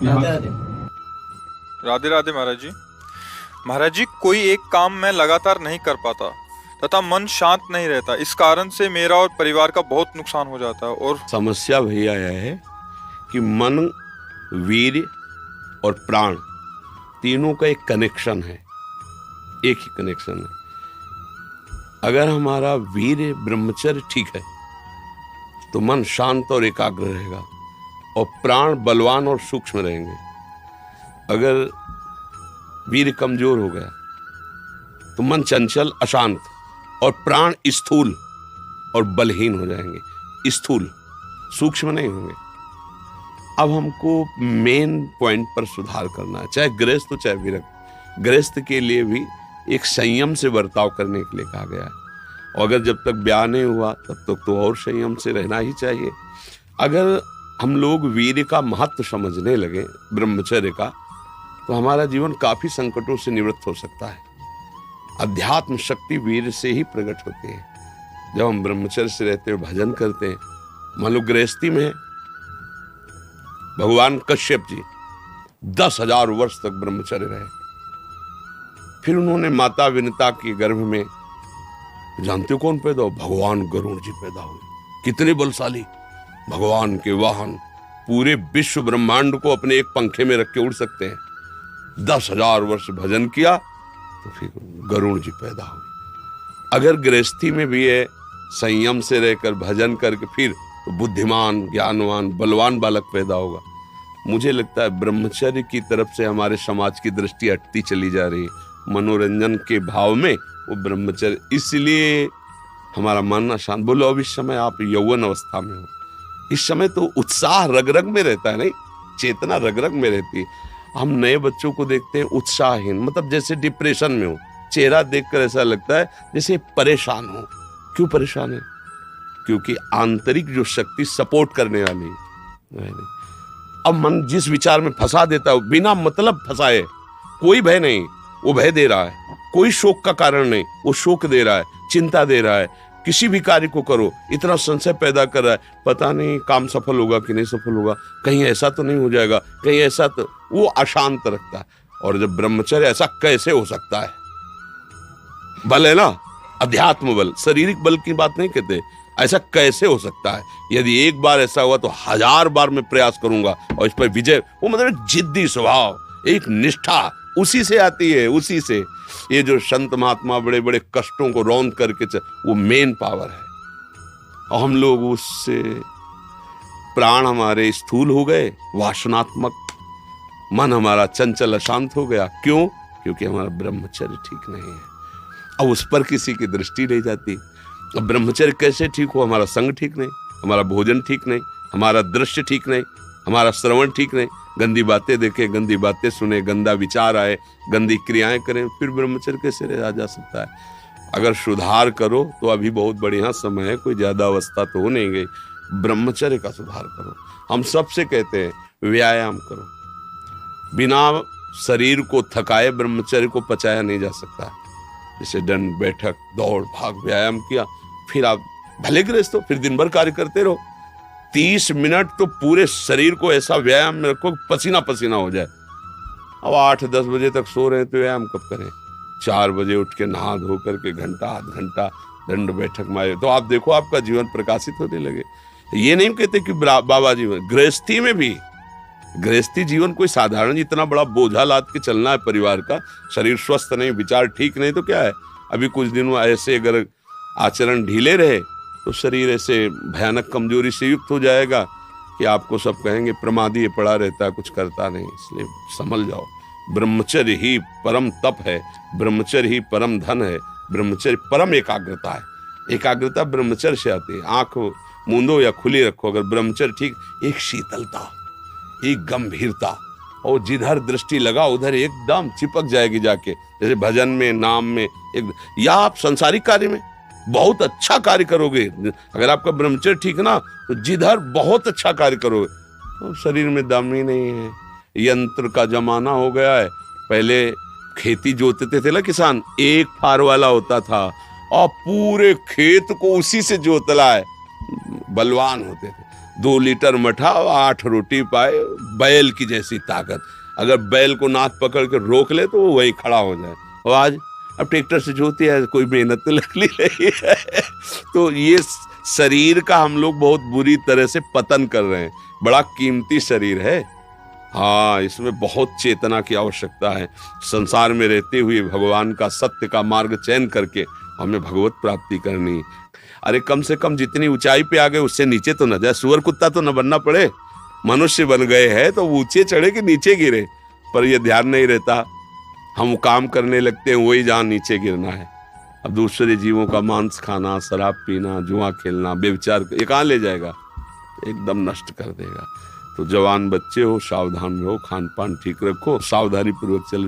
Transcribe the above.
राधे राधे। राधे राधे महाराज जी। महाराज जी, कोई एक काम मैं लगातार नहीं कर पाता तथा मन शांत नहीं रहता। इस कारण से मेरा और परिवार का बहुत नुकसान हो जाता है। और समस्या भैया यह है कि मन, वीर्य और प्राण तीनों का एक कनेक्शन है, एक ही कनेक्शन है। अगर हमारा वीर्य ब्रह्मचर्य ठीक है तो मन शांत और एकाग्र रहेगा और प्राण बलवान और सूक्ष्म रहेंगे। अगर वीर्य कमजोर हो गया तो मन चंचल, अशांत और प्राण स्थूल और बलहीन हो जाएंगे, स्थूल, सूक्ष्म नहीं होंगे। अब हमको मेन पॉइंट पर सुधार करना है, चाहे गृहस्थ हो चाहे विरक्त। गृहस्थ के लिए भी एक संयम से बर्ताव करने के लिए कहा गया है, और अगर जब तक ब्याह नहीं हुआ तब तक तो और संयम से रहना ही चाहिए। अगर हम लोग वीर्य का महत्व समझने लगे, ब्रह्मचर्य का, तो हमारा जीवन काफी संकटों से निवृत्त हो सकता है। अध्यात्म शक्ति वीर्य से ही प्रकट होती है। जब हम ब्रह्मचर्य से रहते हैं, भजन करते हैं, मान लो गृहस्थी में है, भगवान कश्यप जी 10,000 वर्ष तक ब्रह्मचर्य रहे। फिर उन्होंने माता विनता के गर्भ में, जानते हो कौन पैदा हो? भगवान गरुड़ जी पैदा हुए। कितने बलशाली, भगवान के वाहन, पूरे विश्व ब्रह्मांड को अपने एक पंखे में रख के उड़ सकते हैं। 10,000 वर्ष भजन किया तो फिर गरुड़ जी पैदा हुए। अगर गृहस्थी में भी है, संयम से रहकर भजन करके फिर तो बुद्धिमान, ज्ञानवान, बलवान बालक पैदा होगा। मुझे लगता है ब्रह्मचर्य की तरफ से हमारे समाज की दृष्टि हटती चली जा रही है। मनोरंजन के भाव में वो ब्रह्मचर्य, इसलिए हमारा मन अशांत। बोलो, अब इस समय आप यौवन अवस्था में हो, इस समय तो उत्साह रग रग में रहता है, नहीं, चेतना रग रग में रहती है। हम नए बच्चों को देखते हैं उत्साहहीन, मतलब जैसे डिप्रेशन में हो, चेहरा देखकर ऐसा लगता है जैसे परेशान हो। क्यों परेशान है? क्योंकि आंतरिक जो शक्ति सपोर्ट करने वाली है। अब मन जिस विचार में फंसा देता है, बिना मतलब फंसाए, कोई भय नहीं, वो भय दे रहा है। कोई शोक का कारण नहीं, वो शोक दे रहा है, चिंता दे रहा है। किसी भी कार्य को करो, इतना संशय पैदा कर रहा है, पता नहीं काम सफल होगा कि नहीं सफल होगा, कहीं ऐसा तो नहीं हो जाएगा, कहीं ऐसा तो, वो अशांत रखता है। और जब ब्रह्मचर्य, ऐसा कैसे हो सकता है? बल है ना, अध्यात्म बल, शारीरिक बल की बात नहीं कहते, ऐसा कैसे हो सकता है? यदि एक बार ऐसा हुआ तो 1000 बार मैं प्रयास करूंगा और इस पर विजय। वो मतलब जिद्दी स्वभाव, एक निष्ठा उसी से आती है, उसी से। ये जो संत महात्मा बड़े बड़े कष्टों को रौंद करके वो मेन पावर है। और हम लोग उससे, प्राण हमारे स्थूल हो गए, वासनात्मक, मन हमारा चंचल अशांत हो गया। क्यों? क्योंकि हमारा ब्रह्मचर्य ठीक नहीं है। अब उस पर किसी की दृष्टि नहीं जाती। अब ब्रह्मचर्य कैसे ठीक हो? हमारा संग ठीक नहीं, हमारा भोजन ठीक नहीं, हमारा दृश्य ठीक नहीं, हमारा श्रवण ठीक नहीं, गंदी बातें देखे, गंदी बातें सुने, गंदा विचार आए, गंदी क्रियाएं करें, फिर ब्रह्मचर्य कैसे रहा जा सकता है? अगर सुधार करो तो अभी बहुत बढ़िया समय है, कोई ज्यादा अवस्था तो हो नहीं गई। ब्रह्मचर्य का सुधार करो। हम सबसे कहते हैं व्यायाम करो। बिना शरीर को थकाए ब्रह्मचर्य को पचाया नहीं जा सकता। जैसे दंड बैठक, दौड़ भाग, व्यायाम किया, फिर आप भले गृहस्थ हो, फिर दिन भर कार्य करते रहो। 30 मिनट तो पूरे शरीर को ऐसा व्यायाम में रखो पसीना पसीना हो जाए। अब 8-10 बजे तक सो रहे हैं तो व्यायाम कब करें? 4 बजे उठ के नहा धो करके घंटा आध घंटा दंड बैठक मारे तो आप देखो आपका जीवन प्रकाशित होने लगे। ये नहीं कहते कि बाबा जीवन, गृहस्थी में भी, गृहस्थी जीवन कोई साधारण इतना बड़ा बोझा लाद के चलना है परिवार का। शरीर स्वस्थ नहीं, विचार ठीक नहीं तो क्या है? अभी कुछ दिनों ऐसे अगर आचरण ढीले रहे तो शरीर ऐसे भयानक कमजोरी से युक्त हो जाएगा कि आपको सब कहेंगे प्रमादी पड़ा रहता है, कुछ करता नहीं। इसलिए संभल जाओ। ब्रह्मचर्य ही परम तप है, ब्रह्मचर्य ही परम धन है, ब्रह्मचर्य परम एकाग्रता है। एकाग्रता ब्रह्मचर्य से आती है। आंख मूंदो या खुली रखो, अगर ब्रह्मचर्य ठीक, एक शीतलता, एक गंभीरता, और जिधर दृष्टि लगा उधर एकदम चिपक जाएगी जाके। जैसे भजन में, नाम में, एक, या आप संसारिक कार्य में बहुत अच्छा कार्य करोगे। अगर आपका ब्रह्मचर्य ठीक ना तो जिधर बहुत अच्छा कार्य करोगे। तो शरीर में दम ही नहीं है। यंत्र का जमाना हो गया है। पहले खेती जोतते थे ना किसान, एक फार वाला होता था और पूरे खेत को उसी से जोतला है, बलवान होते थे। 2 लीटर मठा और 8 रोटी पाए, बैल की जैसी ताकत। अगर बैल को नाथ पकड़ के रोक ले तो वो वहीं खड़ा हो जाए। और आज अब ट्रैक्टर से जोती है, कोई मेहनत तो लगनी नहीं है। तो ये शरीर का हम लोग बहुत बुरी तरह से पतन कर रहे हैं। बड़ा कीमती शरीर है, हाँ, इसमें बहुत चेतना की आवश्यकता है। संसार में रहते हुए भगवान का सत्य का मार्ग चयन करके हमें भगवत प्राप्ति करनी। अरे कम से कम जितनी ऊंचाई पे आ गए उससे नीचे तो न जाए, सुअर कुत्ता तो न बनना पड़े। मनुष्य बन गए हैं तो ऊंचे चढ़े कि नीचे गिरे, पर ये ध्यान नहीं रहता। हम काम करने लगते हैं वही जहाँ नीचे गिरना है। अब दूसरे जीवों का मांस खाना, शराब पीना, जुआ खेलना, व्यभिचार, ये कहाँ ले जाएगा? एकदम नष्ट कर देगा। तो जवान बच्चे हो, सावधान रहो, खान पान ठीक रखो, सावधानी पूर्वक चल